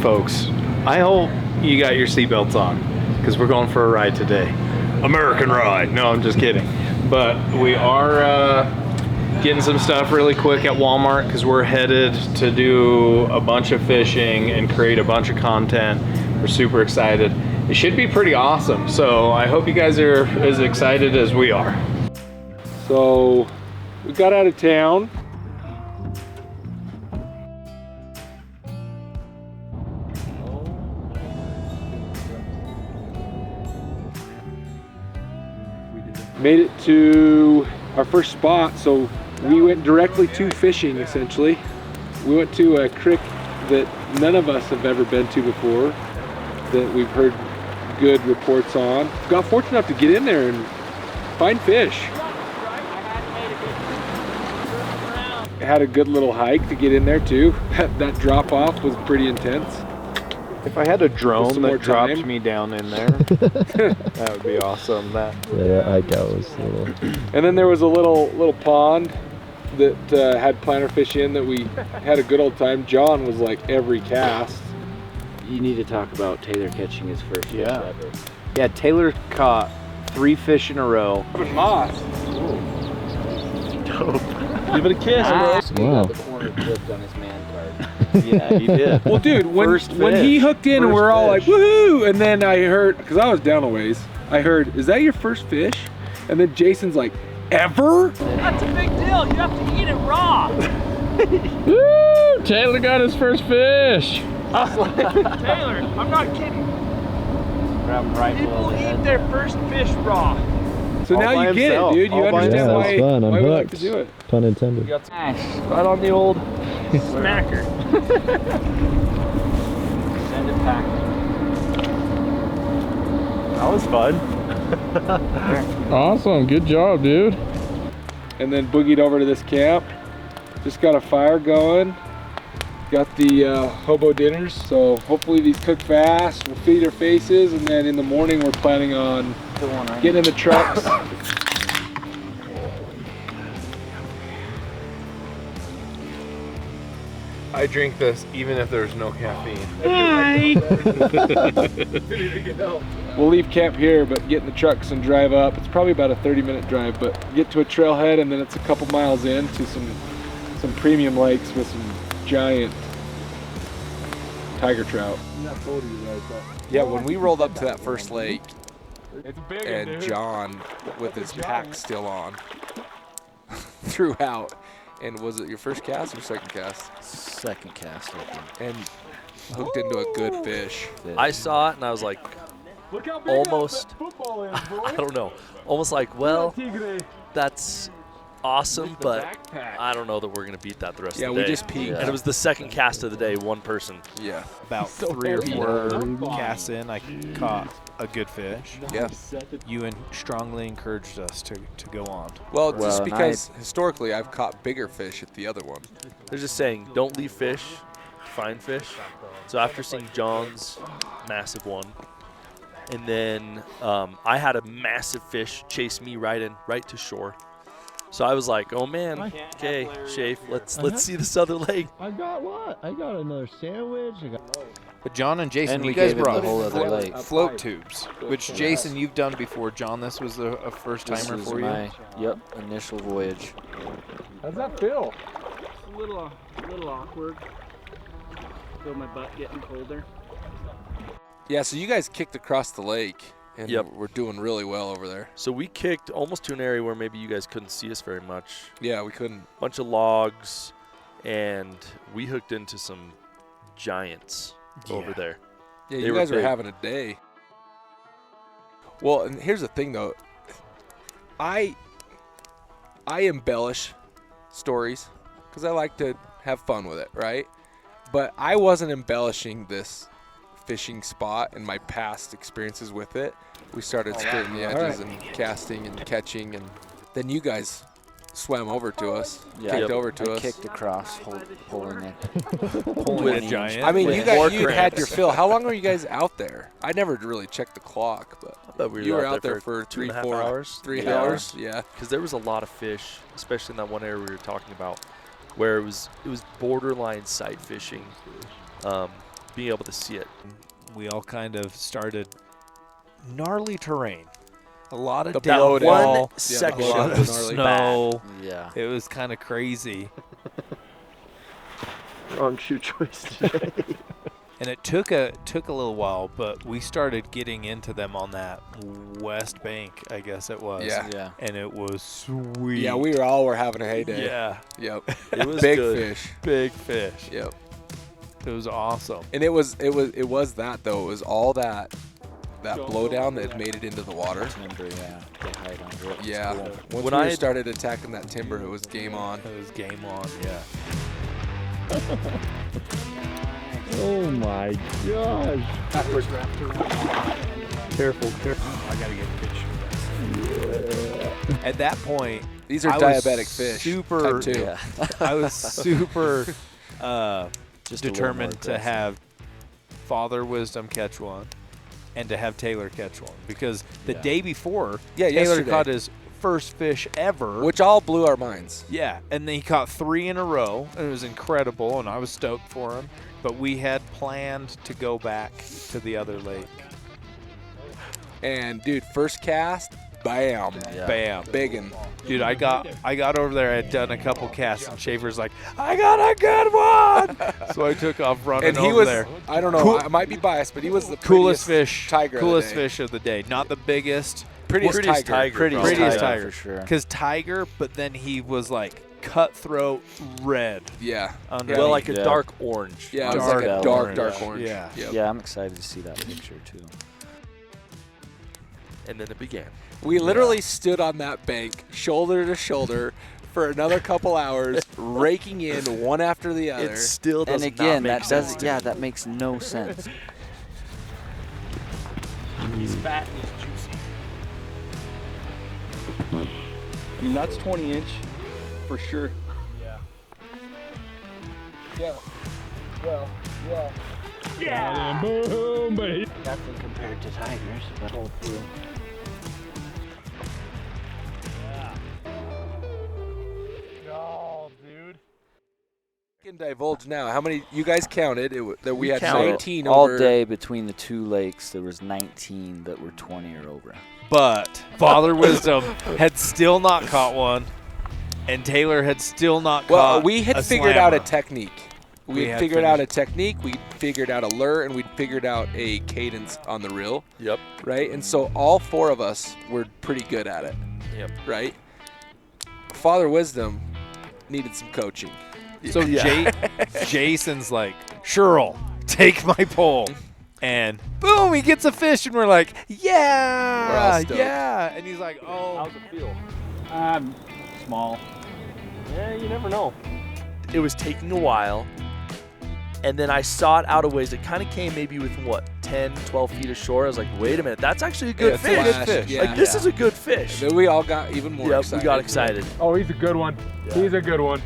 folks, I hope you got your seatbelts on because we're going for a ride today. American ride. No, I'm just kidding. But we are getting some stuff really quick at Walmart because we're headed to do a bunch of fishing and create a bunch of content. We're super excited. It should be pretty awesome. So I hope you guys are as excited as we are. So we got out of town. Made it to our first spot, so we went directly to fishing essentially. We went to a creek that none of us have ever been to before, that we've heard good reports on. Got fortunate enough to get in there and find fish. Had a good little hike to get in there too. That drop off was pretty intense. If I had a drone that dropped me down in there, that would be awesome. Yeah, that hike out was a little. And then there was a little pond that had planter fish in that we had a good old time. John was like every cast. You need to talk about Taylor catching his first fish ever. Yeah, Taylor caught 3 fish in a row. Moss. Dope. Give it a kiss, bro. Wow. The corner clipped on his man card. Yeah, he did. Well, dude, when he hooked in and we're all like, woohoo! And then I heard, because I was down a ways, I heard, is that your first fish? And then Jason's like, ever? That's a big deal. You have to eat it raw. Woo! Taylor got his first fish. I was like, Taylor, I'm not kidding. Grab him right below People the eat head. their first fish raw. So All now by you get it, himself. dude. You All by understand himself. why, Yeah, fun. I'm why we like hooked. to do it. Pun intended. Nice. Right on the old smacker. Send it packing. That was fun. Awesome. Good job, dude. And then boogied over to this camp. Just got a fire going. Got the hobo dinners, so hopefully these cook fast. We'll feed our faces, and then in the morning we're planning on getting in the trucks. I drink this even if there's no caffeine. We'll leave camp here, but get in the trucks and drive up. It's probably about a 30-minute drive, but get to a trailhead, and then it's a couple miles in to some premium lakes with some giant tiger trout. Yeah, when we rolled up to that first lake, and John with his pack still on threw out. And was it your first cast or second cast? Second cast, I think. And hooked into a good fish. I saw it and I was like, almost, I don't know, almost like, well, that's awesome, but I don't know that we're going to beat that the rest of the day. Yeah, we just peaked. And it was the second cast of the day, one person. Yeah. About 3 or 4 casts in, I caught a good fish. Yeah. You strongly encouraged us to go on. Well, just because historically I've caught bigger fish at the other one. They're just saying, don't leave fish, find fish. So after seeing John's massive one, and then I had a massive fish chase me right to shore. So I was like, oh man, okay, Schafe, let's see this other lake. I got what? I got another sandwich. But John and Jason, And we you guys gave him brought the whole other lake. float tubes, which Jason, you've done before. John, this was a first This timer was for you. my initial voyage. How's that feel? It's a little awkward. Feel my butt getting colder. Yeah, so you guys kicked across the lake, and Yep. we're doing really well over there. So we kicked almost to an area where maybe you guys couldn't see us very much. Yeah, we couldn't. Bunch of logs, and we hooked into some giants over there. Yeah, They you were guys were big. having a day. Well, and here's the thing, though. I embellish stories because I like to have fun with it, right? But I wasn't embellishing this fishing spot and my past experiences with it. We started skirting the edges and casting and catching, and then you guys swam over to us, kicked over to I us. kicked across, pulling it. With a giant. I mean, with you more guys, you had your cramps. fill. How long were you guys out there? I never really checked the clock, but But we you were out out there for 2.5 4 hours. 3 Yeah. hours. Yeah. Because there was a lot of fish, especially in that one area we were talking about, where it was borderline sight fishing. being able to see it. We all kind of started gnarly terrain. A lot of The downfall, blowdown. One Yeah, section a lot blowdown of was gnarly. snow. Yeah. It was kind of crazy. Wrong shoe choice today. And it took a little while, but we started getting into them on that west bank, I guess it was. Yeah. Yeah. And it was sweet. Yeah, we were having a heyday. Yeah, Yep. It was Big good. fish. big fish. Yep. It was awesome. And it was that though. It was all that blowdown that made it into the water. Timber, yeah. They hide under it. It's Yeah. cool. Once When we I had- started attacking that timber, it was game on. It was game on, yeah. Oh my gosh. Careful, careful. I gotta get fish. At that point, These are I was diabetic fish. Super, Type 2. Yeah. I was super Just a little determined more to aggressive. have Father Wisdom catch one and to have Taylor catch one because the day before, Yeah, Taylor yesterday. caught his first fish ever. Which all blew our minds. Yeah, and then he caught 3 in a row, and it was incredible, and I was stoked for him. But we had planned to go back to the other lake. And dude, first cast, bam, Yeah. Bam. biggin. Dude, I got over there. I had done a couple casts, and Schafer's like, "I got a good one!" So I took off running And he over was, there. I don't know, Cool- I might be biased, but he was the Coolest prettiest fish, tiger of the coolest day. fish of the day. Not the biggest, Prettiest tiger. prettiest tiger, tiger for sure. Because tiger, but then he was like cutthroat red. Yeah. Under Well, like a Yeah. dark orange. Yeah, it was Dark like a orange. dark orange. Yeah. Yep. Yeah, I'm excited to see that picture too. And then it began. We literally stood on that bank, shoulder to shoulder, for another couple hours, raking in one after the other. It still does And again, not make that sense does to yeah, me. that makes no sense. He's fat and he's juicy. I mean, that's 20-inch for sure. Yeah. Yeah. Well, yeah. Yeah. Boom, baby. Nothing compared to tigers, but hold through. Oh, dude. Can divulge now. How many you guys counted? That we had counted. 19 all over. day between the two lakes, there was 19 that were 20 or over. But Father Wisdom had still not caught one, and Taylor had still not Well, caught we had a figured out a slammer. technique. We We had figured out a finished. technique. We figured out a lure, and we figured out a cadence on the reel, Yep. right? And so all four of us were pretty good at it, Yep. right? Father Wisdom needed some coaching. So Jason's like, Cheryl, take my pole. And boom, he gets a fish, and we're like, We're all yeah, stoked. yeah. And he's like, oh. How's it feel? Small. Yeah, you never know. It was taking a while, and then I saw it out of ways. It kind of came maybe within, 10, 12 feet ashore. I was like, wait a minute, that's actually a good Yeah, fish. flash, yeah. Like, this is a good fish. Then we all got even more Yep, excited. we got excited. Oh, he's a good one. He's a good one.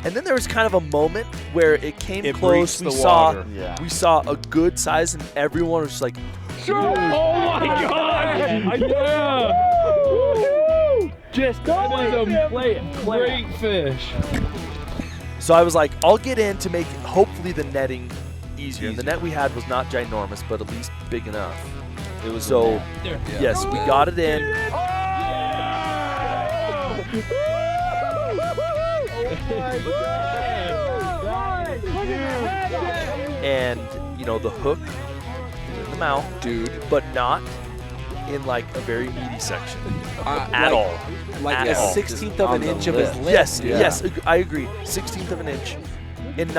And then there was kind of a moment where it came It close. breached We the saw, water. Yeah. we saw a good size, and everyone was just like, Oh my god! Yeah! Just That is a great fish. so I was like, I'll get in to make hopefully the netting easier. And the net we had was not ginormous, but at least big enough. It was So, Yeah. yes, we got it in. And, the hook was in the mouth, Dude, but not in like a very meaty section at like, all. Like At a all. 16th of On an the inch of his lip. lip. Yes, Yeah. yes, I agree. 16th of an inch, and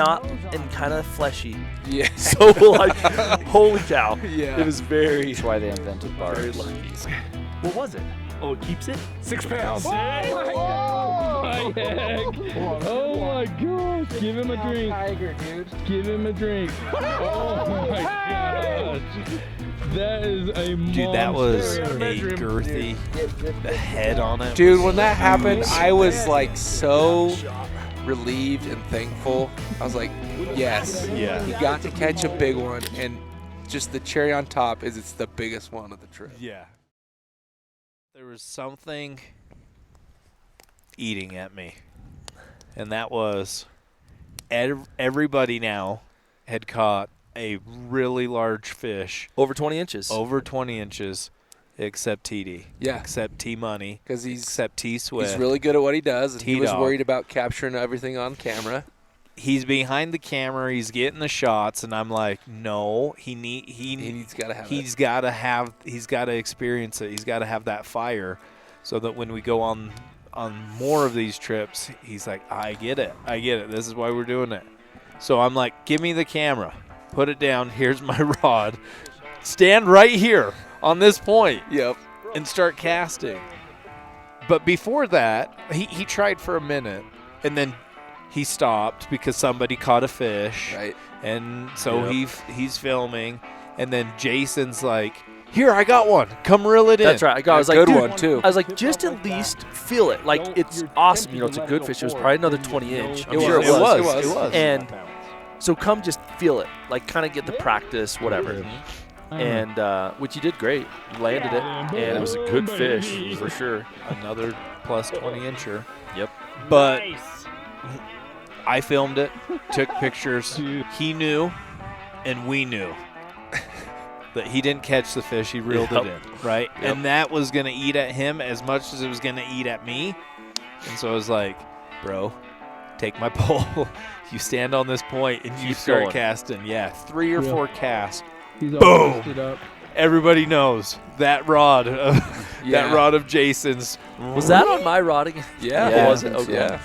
kind of fleshy. Yeah. So like, holy cow! Yeah. It was very, That's why they invented very bars. lucky. What was it? Oh, it keeps it? 6 pounds. Oh my heck. Oh my gosh. Give him a drink. Tiger, dude. Give him a drink. Oh my gosh. That is a monster. Dude, that was a girthy. The head on it. Dude, was when that happened, huge. I was like so relieved and thankful. I was like, yes, Yeah. he got to catch a big one, and just the cherry on top is it's the biggest one of the trip. Yeah. There was something eating at me, and that was everybody now had caught a really large fish. Over 20 inches. Over 20 inches, except TD. Yeah. Except T-Money. Because except T-Swift. he's really good at what he does, and he was T-Dog. worried about capturing everything on camera. He's behind the camera. He's getting the shots, and I'm like, no, He's got to have he's got to experience it. He's got to have that fire, so that when we go on more of these trips, he's like, I get it. This is why we're doing it. So I'm like, give me the camera, put it down. Here's my rod. Stand right here on this point. Yep. And start casting. But before that, he tried for a minute, and then he stopped because somebody caught a fish. Right. And so he's filming, and then Jason's like, here, I got one. Come reel it in. That's right. I was like, good dude, one, too. I was like, just at least feel it. Like, it's awesome. You know, it's a good fish. It was probably another 20-inch. I'm sure it was. And so come just feel it. Like, kind of get the practice, whatever. And which you did great. You landed it, and it was a good fish for sure. Another plus 20-incher. Yep. But I filmed it, took pictures. He knew, and we knew that he didn't catch the fish. He reeled it in, right? Yep. And that was going to eat at him as much as it was going to eat at me. And so I was like, bro, take my pole. You stand on this point, and you start going. casting. Yeah, 3 or 4 casts. He's all Boom! busted up. Everybody knows that rod of Jason's. Was that on my rod again? Yeah. Was it? Okay. Yeah.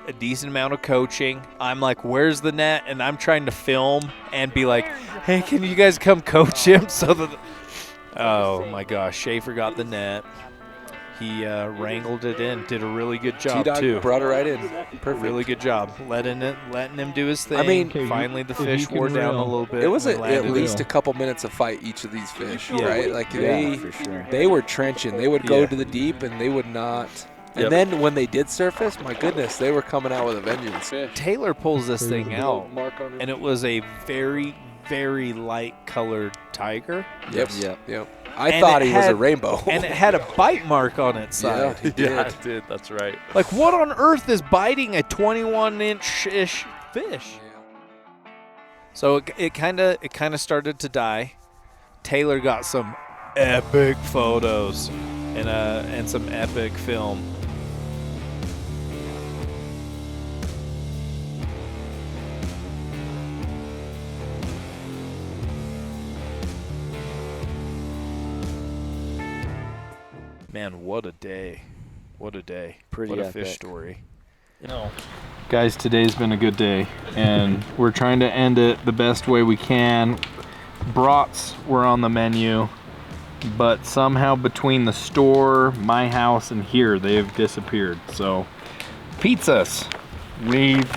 A decent amount of coaching. I'm like, where's the net? And I'm trying to film and be like, hey, can you guys come coach him? So that, oh my gosh, Schafer got the net. He wrangled it in. Did a really good job T-Dog too. brought it right in. Perfect. Really good job, letting him do his thing. I mean, finally the if you fish can wore down a reel. little bit. It was and at landed least it. a couple minutes of fight each of these fish, Yeah. right? Like for sure. they were trenching. They would go Yeah. to the deep, and they would not. Yep. And then when they did surface, my goodness, they were coming out with a vengeance. Taylor pulls this thing out, Mark on and it was a very, very light colored tiger. Yep. Yep. I And thought it he was a had- rainbow. And it had a bite mark on its side. Yeah, he did. Yeah, I did. That's right. Like, what on earth is biting a 21-inch-ish fish? So it kind of started to die. Taylor got some epic photos and some epic film. Man, what a day. What a day. Pretty what a epic. fish story. Guys, today's been a good day, and we're trying to end it the best way we can. Brats were on the menu, but somehow between the store, my house, and here, they've disappeared. So, pizzas.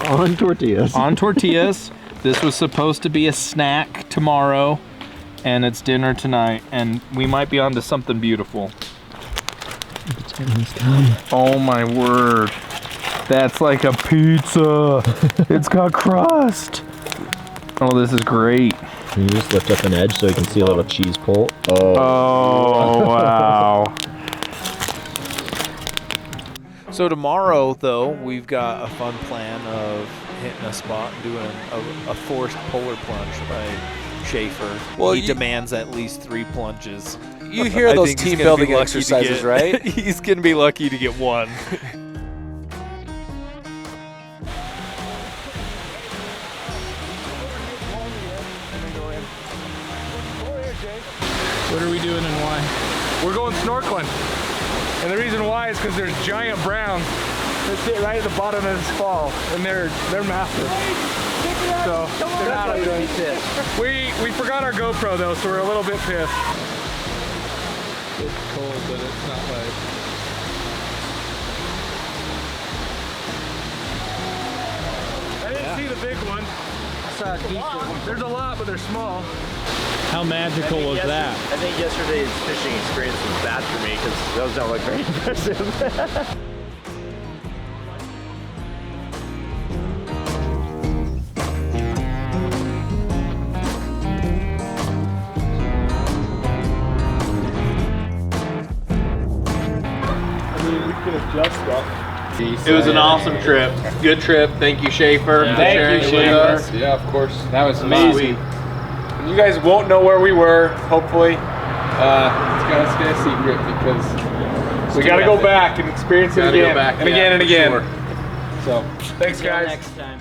On tortillas. On tortillas. This was supposed to be a snack tomorrow, and it's dinner tonight, and we might be onto something beautiful. Oh my word. That's like a pizza. It's got crust. Oh, this is great. Can you just lift up an edge so you can see a little cheese pull? Oh, wow. So tomorrow, though, we've got a fun plan of hitting a spot and doing a forced polar plunge by Schafer. Well, he you- demands at least 3 plunges. You hear I those think he's team gonna be building lucky to exercises, get- right? He's going to be lucky to get 1. What are we doing and why? We're going snorkeling. And the reason why is because there's giant browns that sit right at the bottom of this fall. And they're massive. So they're not we forgot our GoPro though, so we're a little bit pissed. It's cold, but it's not like. I didn't see the big one. There's a lot, but they're small. How magical was that? I think yesterday's fishing experience was bad for me because those don't look very impressive. I mean, we could adjust that. It was an awesome trip. Good trip. Thank you, Schafer, for sharing it with us. Yeah, of course. That was Amazing. And you guys won't know where we were, hopefully. It's got to stay a secret because we got to go back and experience it again and again and again. So, thanks guys. Next time.